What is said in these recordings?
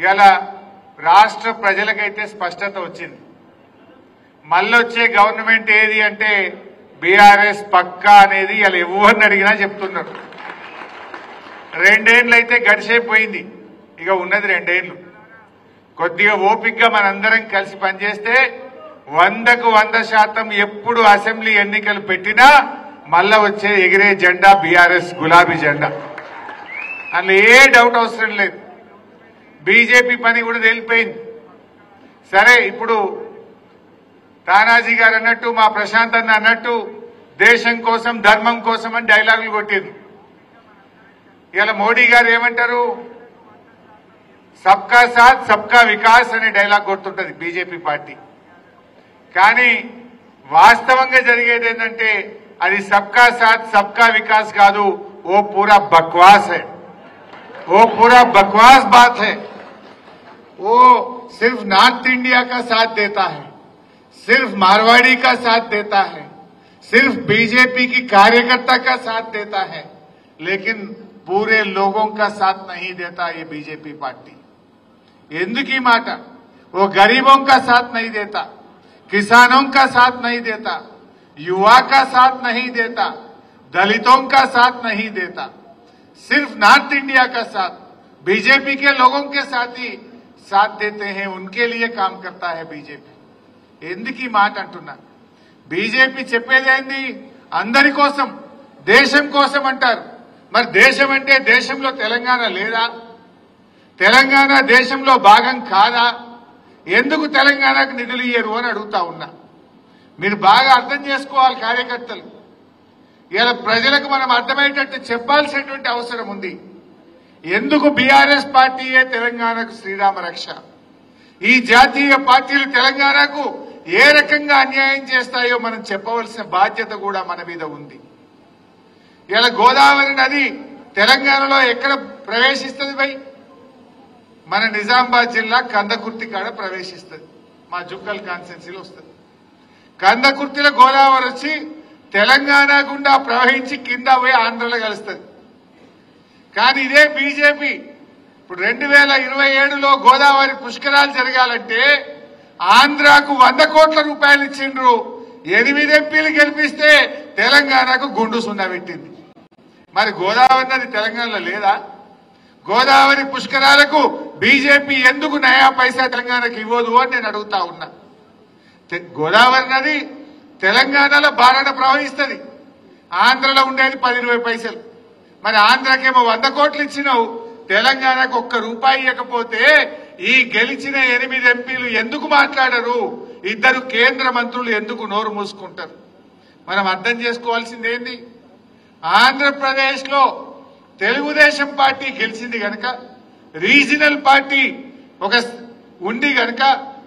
ఇలా రాష్ట్ర ప్రజలకైతే స్పష్టత వచ్చింది. మళ్ళొచ్చే గవర్నమెంట్ ఏది అంటే బీఆర్ఎస్ పక్కా అనేది ఇలా ఎవరిని అడిగినా చెప్తున్నారు. 2 ఏళ్ళు అయితే గడిచేపోయింది, ఇక ఉన్నది 2 ఏళ్ళు. కొద్దిగా ఓపికగా మనందరం కలిసి పనిచేస్తే 100కు 100% ఎప్పుడు అసెంబ్లీ ఎన్నికలు పెట్టినా మళ్ళా వచ్చే ఎగిరే జెండా బీఆర్ఎస్ గులాబీ జెండా. అందులో ఏ డౌట్ అవసరం లేదు. బీజేపీ పని కూడా తేలిపోయింది. సరే, ఇప్పుడు తానాజీ గారు అన్నట్టు, మా ప్రశాంత్ అన్న అన్నట్టు దేశం కోసం ధర్మం కోసం అని డైలాగులు కొట్టింది. ఇలా మోడీ గారు ఏమంటారు, సబ్కా సాత్ సబ్కా వికాస్ అనే డైలాగ్ కొడుతుంటది బీజేపీ పార్టీ. కానీ వాస్తవంగా జరిగేది ఏంటంటే అది సబ్కా సాత్ సబ్కా వికాస్ కాదు, ఓ పూరా బక్వాస్ है, वो पूरा बकवास बात है. वो सिर्फ नॉर्थ इंडिया का साथ देता है, सिर्फ मारवाड़ी का साथ देता है, सिर्फ बीजेपी की कार्यकर्ता का साथ देता है, लेकिन पूरे लोगों का साथ नहीं देता ये बीजेपी पार्टी. ఎందుకు ఈ మాట? वो गरीबों का साथ नहीं देता, किसानों का साथ नहीं देता, युवा का साथ नहीं देता, दलितों का साथ नहीं देता, सिर्फ नॉर्थ इंडिया का साथ बीजेपी के लोगों के साथ ही साथ देते हैं, उनके लिए काम करता है बीजेपी. ఎందుకు ఈ మాట అంటున్నా? బీజేపీ చెప్పేదేంది? అందరి కోసం, దేశం కోసం అంటారు. మరి దేశం అంటే దేశంలో తెలంగాణ లేదా? తెలంగాణ దేశంలో భాగం కాదా? ఎందుకు తెలంగాణకు నిధులు ఇయ్యరు అని అడుగుతా ఉన్నా. మీరు బాగా అర్థం చేసుకోవాలి కార్యకర్తలు. ఇలా ప్రజలకు మనం అర్థమయ్యేటట్టు చెప్పాల్సినటువంటి అవసరం ఉంది. ఎందుకు బీఆర్ఎస్ పార్టీయే తెలంగాణకు శ్రీరామ రక్ష? ఈ జాతీయ పార్టీలు తెలంగాణకు ఏ రకంగా అన్యాయం చేస్తాయో మనం చెప్పవలసిన బాధ్యత కూడా మన మీద ఉంది. ఇలా గోదావరి నది తెలంగాణలో ఎక్కడ ప్రవేశిస్తుంది భయ్? మన నిజామాబాద్ జిల్లా కందకుర్తి కాడ ప్రవేశిస్తుంది, మా జుక్కల్ కాన్స్టిట్యున్సీలో వస్తుంది. కందకుర్తిలో గోదావరి వచ్చి తెలంగాణ గుండా ప్రవహించి కింద పోయి ఆంధ్రలో కలుస్తుంది. కానీ ఇదే బీజేపీ ఇప్పుడు 2027లో గోదావరి పుష్కరాలు జరగాలంటే ఆంధ్రాకు 100 కోట్ల రూపాయలు ఇచ్చిండ్రు. 8 ఎంపీలు గెలిపిస్తే తెలంగాణకు గుండు సున్నా పెట్టింది. మరి గోదావరి నది తెలంగాణలో లేదా? గోదావరి పుష్కరాలకు బీజేపీ ఎందుకు నయా పైసా తెలంగాణకు ఇవ్వదు అని నేను అడుగుతా ఉన్నా. గోదావరి నది తెలంగాణలో బారణ ప్రవహిస్తుంది, ఆంధ్రలో ఉండేది 10-20 పైసలు. మరి ఆంధ్రకేమో 100 కోట్లు ఇచ్చినావు, తెలంగాణకు 1 రూపాయి ఇవ్వకపోతే ఈ గెలిచిన 8 ఎంపీలు ఎందుకు మాట్లాడరు? 2 కేంద్ర మంత్రులు ఎందుకు నోరు మూసుకుంటారు? మనం అర్థం చేసుకోవాల్సింది ఏంది? ఆంధ్రప్రదేశ్ లో తెలుగుదేశం పార్టీ గెలిచింది గనక, రీజనల్ పార్టీ ఒక ఉండి గనక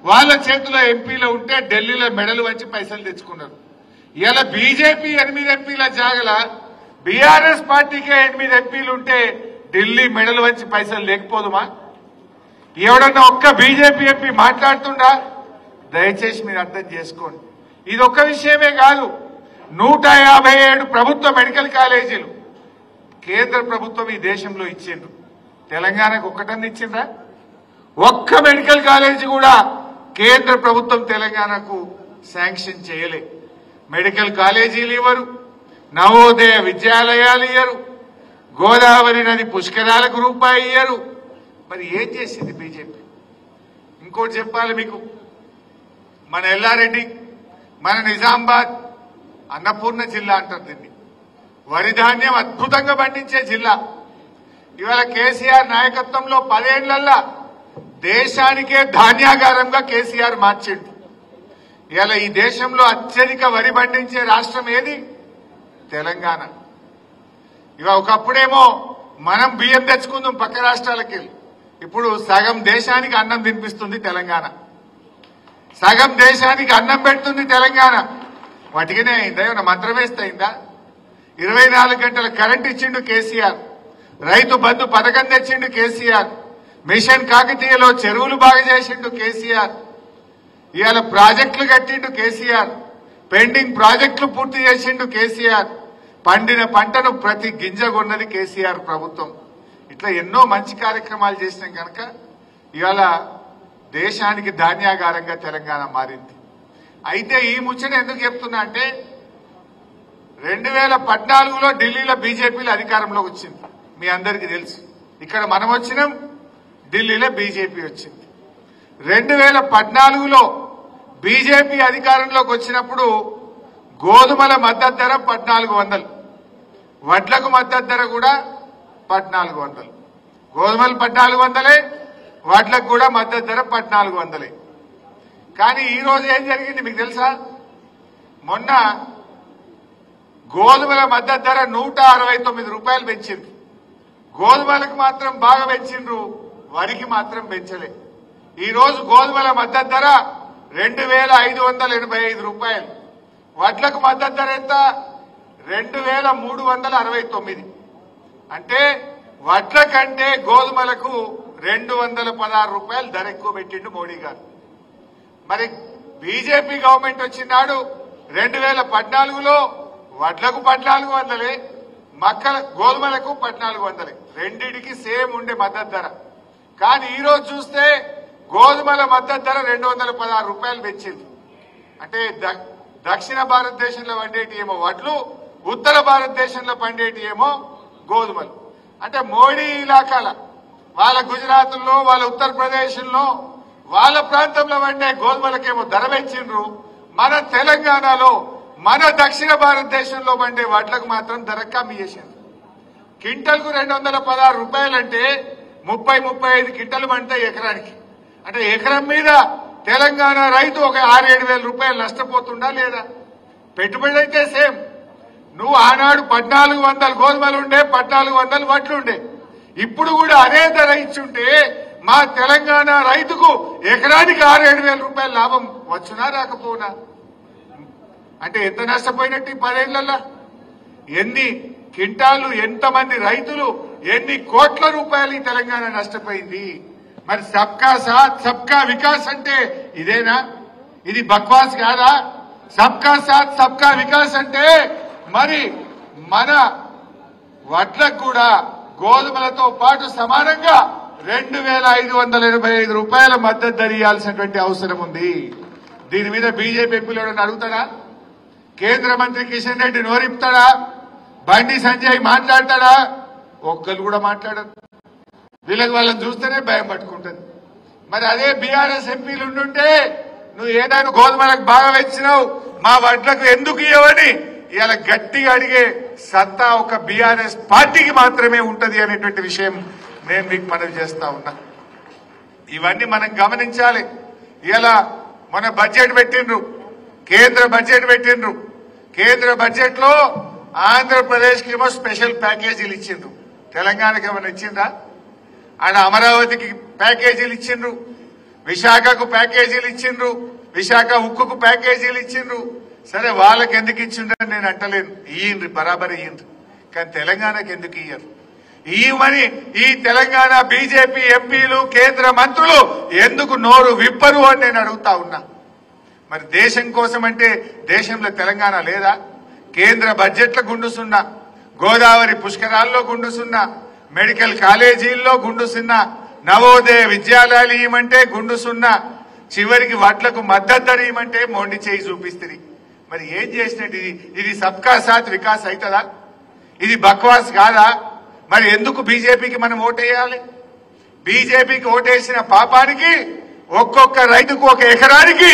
వాళ్ళ చేతిలో ఎంపీలు ఉంటే ఢిల్లీలో మెడలు వంచి పైసలు తెచ్చుకున్నారు. ఇలా బీజేపీ 8 ఎంపీల జాగల బీఆర్ఎస్ పార్టీకే 8 ఎంపీలు ఉంటే ఢిల్లీ మెడలు వంచి పైసలు లేకపోదుమా? ఎవడన్నా ఒక్క బీజేపీ ఎంపీ మాట్లాడుతుండా? దయచేసి మీరు అర్థం చేసుకోండి. ఇది ఒక్క విషయమే కాదు, 157 ప్రభుత్వ మెడికల్ కాలేజీలు కేంద్ర ప్రభుత్వం ఈ దేశంలో ఇచ్చిండ్రు. తెలంగాణకు ఒక్కటన్నా ఇచ్చిండ్రా? ఒక్క మెడికల్ కాలేజీ కూడా కేంద్ర ప్రభుత్వం తెలంగాణకు శాంక్షన్ చేయలే. మెడికల్ కాలేజీలు ఇవ్వరు, నవోదయ విద్యాలయాలు ఇయ్యరు, గోదావరి నది పుష్కరాలకు రూపాయి ఇయ్యరు. మరి ఏం చేసింది బీజేపీ? ఇంకోటి చెప్పాలి మీకు, మన ఎల్లారెడ్డి, మన నిజామాబాద్ అన్నపూర్ణ జిల్లా అంటారు దీన్ని. వరి ధాన్యం అద్భుతంగా పండించే జిల్లా. ఇవాళ కేసీఆర్ నాయకత్వంలో 10 ఏళ్లల్లా దేశానికే ధాన్యాగారంగా కేసీఆర్ మార్చిండు. ఇవాళ ఈ దేశంలో అత్యధిక వరి పండించే రాష్ట్రం ఏది? తెలంగాణ. ఇవాళ ఒకప్పుడేమో మనం బియ్యం తెచ్చుకుందాం పక్క రాష్ట్రాలకి, ఇప్పుడు సగం దేశానికి అన్నం తినిపిస్తుంది తెలంగాణ, సగం దేశానికి అన్నం పెడుతుంది తెలంగాణ. వాటికినే అయిందా? ఏమన్నా మంత్రం వేస్తే అయిందా? 24 గంటల కరెంట్ ఇచ్చిండు కేసీఆర్, రైతు బంధు పథకం తెచ్చిండు కేసీఆర్, మిషన్ కాకతీయలో చెరువులు బాగా చేసిండు కేసీఆర్, ఇవాళ ప్రాజెక్టులు కట్టిండు కేసీఆర్, పెండింగ్ ప్రాజెక్టులు పూర్తి చేసిండు కేసీఆర్, పండిన పంటను ప్రతి గింజ కొన్నది కేసీఆర్ ప్రభుత్వం. ఇట్లా ఎన్నో మంచి కార్యక్రమాలు చేసినాం కనుక ఇవాళ దేశానికి ధాన్యాగారంగా తెలంగాణ మారింది. అయితే ఈ ముచ్చట ఎందుకు చెప్తున్నా అంటే 2014లో ఢిల్లీలో బీజేపీలో అధికారంలోకి వచ్చింది. మీ అందరికీ తెలుసు. ఇక్కడ మనం వచ్చినాం, ఢిల్లీలో బీజేపీ వచ్చింది. 2014లో బీజేపీ అధికారంలోకి వచ్చినప్పుడు గోధుమల మద్దతు ధర 1400, వడ్లకు మద్దతు ధర కూడా 1400. గోధుమలు 1400, వడ్లకు కూడా మద్దతు ధర 1400. కానీ ఈ రోజు ఏం జరిగింది మీకు తెలుసా? మొన్న గోధుమల మద్దతు ధర 169 రూపాయలు పెంచింది. గోధుమలకు మాత్రం బాగా పెంచిండ్రు, వరికి మాత్రం పెంచలే. ఈ రోజు గోధుమల మద్దతు ధర 2585 రూపాయలు, వడ్లకు మద్దతు ధర ఎంత? 2369. అంటే వడ్ల కంటే గోధుమలకు 216 రూపాయలు ధర ఎక్కువ పెట్టిండు మోడీ గారు. మరి బీజేపీ గవర్నమెంట్ వచ్చినాడు 2014లో వడ్లకు 1400, గోధుమలకు 1400, రెండిటికి సేమ్ ఉండే మద్దతు ధర. కానీ ఈ రోజు చూస్తే గోధుమల మద్దతు ధర 216 రూపాయలు పెంచింది. అంటే దక్షిణ భారతదేశంలో పండేటి ఏమో వడ్లు, ఉత్తర భారతదేశంలో పండేటి ఏమో గోధుమలు. అంటే మోడీ ఇలాకాల వాళ్ళ గుజరాత్లో, వాళ్ళ ఉత్తరప్రదేశ్లో, వాళ్ళ ప్రాంతంలో పండే గోధుమలకేమో ధర పెంచిండ్రు. మన తెలంగాణలో, మన దక్షిణ భారతదేశంలో పండే వడ్లకు మాత్రం ధర కమ్మి చేసింది. క్వింటల్కు 216 రూపాయలంటే 30-35 క్వింటలు పండుతాయి ఎకరానికి. అంటే ఎకరం మీద తెలంగాణ రైతు ఒక 6-7 వేల రూపాయలు నష్టపోతుండా లేదా? పెట్టుబడి అయితే సేమ్. నువ్వు ఆనాడు 1400 గోధుమలు ఉండే, 1400 వడ్లు ఉండే. ఇప్పుడు కూడా అదే ధర ఇచ్చుంటే మా తెలంగాణ రైతుకు ఎకరానికి 6-7 వేల రూపాయల లాభం వచ్చునా రాకపోనా? అంటే ఎంత నష్టపోయినట్టు ఈ 10 ఏళ్లలో? ఎన్ని క్వింటాలు, ఎంతమంది రైతులు, ఎన్ని కోట్ల రూపాయలు ఈ తెలంగాణ నష్టపోయింది? మరి సబ్కా సాత్ సబ్కా వికాస్ అంటే ఇదేనా? ఇది బక్వాస్ కాదా? సబ్కా సాత్ సబ్కా వికాస్ అంటే మరి మన వడ్లకు కూడా గోధుమలతో పాటు సమానంగా 2585 రూపాయల మద్దతు ధర ఇవ్వాల్సినటువంటి అవసరం ఉంది. దీని మీద బీజేపీ ఎంపీలు అడుగుతాడా? కేంద్ర మంత్రి కిషన్ రెడ్డి నోరిపుతాడా? బండి సంజయ్ మాట్లాడతాడా? ఒక్కరు కూడా మాట్లాడరు. వీళ్ళకి వాళ్ళని చూస్తేనే భయం పట్టుకుంటుంది. మరి అదే బీఆర్ఎస్ ఎంపీలు ఉండుంటే నువ్వు ఏదైనా గోధుమలకు బాగా పెంచినావు, మా వడ్లకు ఎందుకు ఇవ్వని ఇలా గట్టిగా అడిగే సత్తా ఒక బీఆర్ఎస్ పార్టీకి మాత్రమే ఉంటది అనేటువంటి విషయం నేను మీకు మనవి చేస్తా ఉన్నా. ఇవన్నీ మనం గమనించాలి. ఇలా మన బడ్జెట్ పెట్టిండ్రు, కేంద్ర బడ్జెట్ పెట్టిండ్రు. కేంద్ర బడ్జెట్ లో ఆంధ్రప్రదేశ్ కి ఏమో స్పెషల్ ప్యాకేజీలు ఇచ్చిండ్రు. తెలంగాణకి ఏమైనా ఇచ్చిండ్రా? ఆడ అమరావతికి ప్యాకేజీలు ఇచ్చిండ్రు, విశాఖకు ప్యాకేజీలు ఇచ్చిండ్రు, విశాఖ ఉక్కుకు ప్యాకేజీలు ఇచ్చిండ్రు. సరే వాళ్ళకి ఎందుకు ఇచ్చిండ్రని నేను అంటలేను, ఇయ్యండ్రి, బరాబర్ ఇయ్యండ్రి. కానీ తెలంగాణకి ఎందుకు ఇయ్యరు? ఇవ్వమని ఈ తెలంగాణ బీజేపీ ఎంపీలు, కేంద్ర మంత్రులు ఎందుకు నోరు విప్పరు అని నేను అడుగుతా ఉన్నా. మరి దేశం కోసం అంటే దేశంలో తెలంగాణ లేదా? కేంద్ర బడ్జెట్ల గుండు సున్నా, గోదావరి పుష్కరాల్లో గుండు సున్నా, మెడికల్ కాలేజీల్లో గుండు సున్నా, నవోదయ విద్యాలయాలు ఇవ్వమంటే గుండు సున్నా, చివరికి వడ్లకు మద్దతు ధర ఇవ్వమంటే మొండి చేయి చూపిస్తుంది. మరి ఏం చేసినట్టు ఇది సబ్కా సాత్ వికాస్ అవుతుందా? ఇది బక్వాస్ కాదా? మరి ఎందుకు బీజేపీకి మనం ఓటేయాలి? బీజేపీకి ఓటేసిన పాపానికి ఒక్కొక్క రైతుకు ఒక ఎకరానికి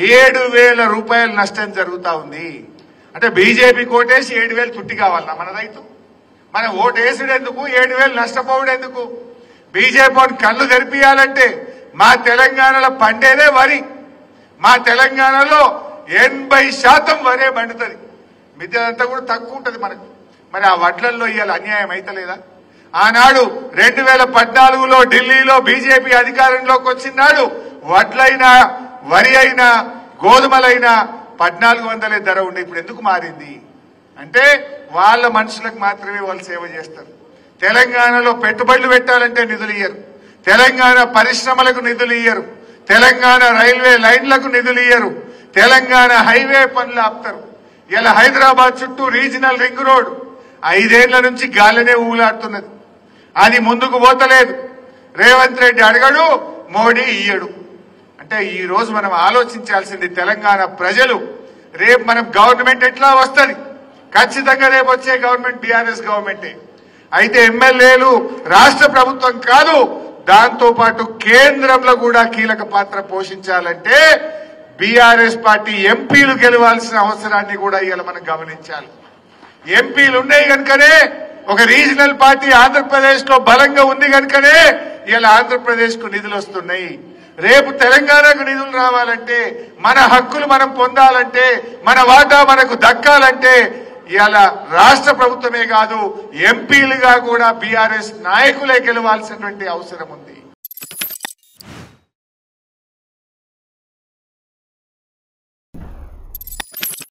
7,000 రూపాయలు నష్టం జరుగుతా ఉంది. అంటే బీజేపీకి ఓటేసి 7,000 తుట్టి కావాలన్నా మన రైతు? మనం ఓటేసుడెందుకు, 7,000 నష్టపోవడెందుకు? బీజేపీని కళ్ళు తెరిపియాలంటే మా తెలంగాణలో పండేదే వరి. మా తెలంగాణలో 80% వరే పండుతుంది, మిగతాదంతా కూడా తక్కువ ఉంటుంది మనకు. మరి ఆ వడ్లల్లో ఇవాళ అన్యాయం అయితలేదా? ఆనాడు 2014లో ఢిల్లీలో బీజేపీ అధికారంలోకి వచ్చినాడు వడ్లైనా, వరి అయినా, గోధుమలైనా 1400 ధర ఉండే. ఇప్పుడు ఎందుకు మారింది అంటే వాళ్ళ మనుషులకు మాత్రమే వాళ్ళు సేవ చేస్తారు. తెలంగాణలో పెట్టుబడులు పెట్టాలంటే నిధులు ఇయ్యరు, తెలంగాణ పరిశ్రమలకు నిధులు ఇయ్యరు, తెలంగాణ రైల్వే లైన్లకు నిధులు ఇయ్యరు, తెలంగాణ హైవే పనులు ఆపుతారు. ఇలా హైదరాబాద్ చుట్టూ రీజనల్ రింగ్ రోడ్ 5 ఏళ్ల నుంచి గాలినే ఊలాడుతున్నది. అది ముందుకు పోతలేదు. రేవంత్ రెడ్డి అడగడు, మోడీ ఇయ్యడు. అంటే ఈ రోజు మనం ఆలోచించాల్సింది తెలంగాణ ప్రజలు, రేపు మనం గవర్నమెంట్ ఎట్లా వస్తుంది, ఖచ్చితంగా రేపు వచ్చే గవర్నమెంట్ బీఆర్ఎస్ గవర్నమెంటే. అయితే ఎమ్మెల్యేలు రాష్ట్ర ప్రభుత్వం కాదు, దాంతో పాటు కేంద్రంలో కూడా కీలక పాత్ర పోషించాలంటే బీఆర్ఎస్ పార్టీ ఎంపీలు గెలవాల్సిన అవసరాన్ని కూడా ఇవాళ మనం గమనించాలి. ఎంపీలు ఉన్నాయి కనుకనే ఒక రీజనల్ పార్టీ ఆంధ్రప్రదేశ్ లో బలంగా ఉంది కనుకనే ఇవాళ ఆంధ్రప్రదేశ్ కు నిధులు వస్తున్నాయి. రేపు తెలంగాణకు నిధులు రావాలంటే, మన హక్కులు మనం పొందాలంటే, మన వాటా మనకు దక్కాలంటే ఇవాళ రాష్ట్ర ప్రభుత్వమే కాదు ఎంపీలుగా కూడా బీఆర్ఎస్ నాయకులే గెలవాల్సినటువంటి అవసరం ఉంది.